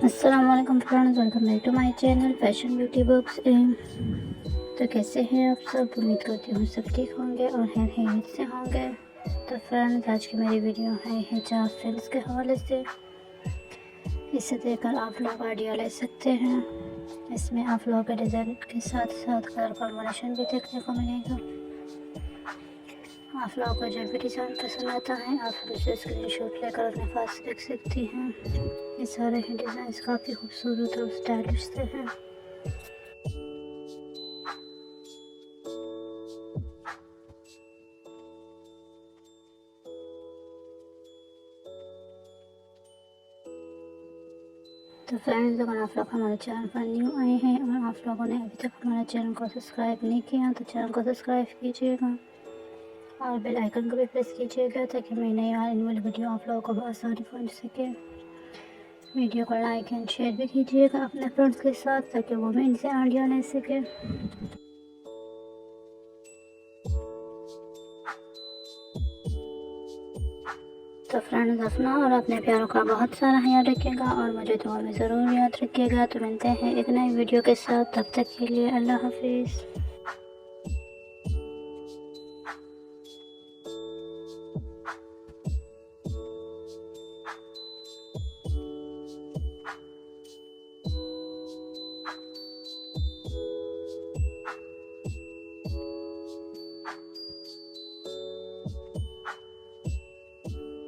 अस्सलामुअलैकुम friends, welcome back to my channel fashion beauty books. तो कैसे हैं आप सब? उम्मीद करती हूँ सब ठीक होंगे और खैरियत से होंगे। तो फ्रेंड्स, आज की मेरी वीडियो है हिजाब फिल्स के हवाले से। इसे देखकर आप लोग आइडिया ले सकते हैं। इसमें आप लोगों के डिज़ाइन के साथ साथ कलर कॉम्बिनेशन भी देखने को मिलेगा। आप लोगों को जो भी डिज़ाइन पसंद आता है आप उसे स्क्रीनशॉट लेकर अपने पास रख सकती हैं। ये सारे ही डिज़ाइन काफ़ी खूबसूरत और स्टाइलिश से हैं। तो फ्रेंड्स, अगर आप लोग हमारे चैनल पर न्यू आए हैं और आप लोगों ने अभी तक हमारे चैनल को सब्सक्राइब नहीं किया तो चैनल को सब्सक्राइब कीजिएगा और बेल आइकन को भी प्रेस कीजिएगा ताकि मैं नई आने वाली वीडियो आप लोगों को आसानी पहुंच सके। वीडियो को लाइक एंड शेयर भी कीजिएगा अपने फ्रेंड्स के साथ ताकि वो भी इनसे आइडिया ले सके। तो फ्रेंड्स, अपना और अपने प्यारों का बहुत सारा ख्याल रखिएगा और मुझे दुआ में ज़रूर याद रखिएगा। तो मिलते हैं एक नई वीडियो के साथ, तब तक के लिए अल्लाह हाफिज़।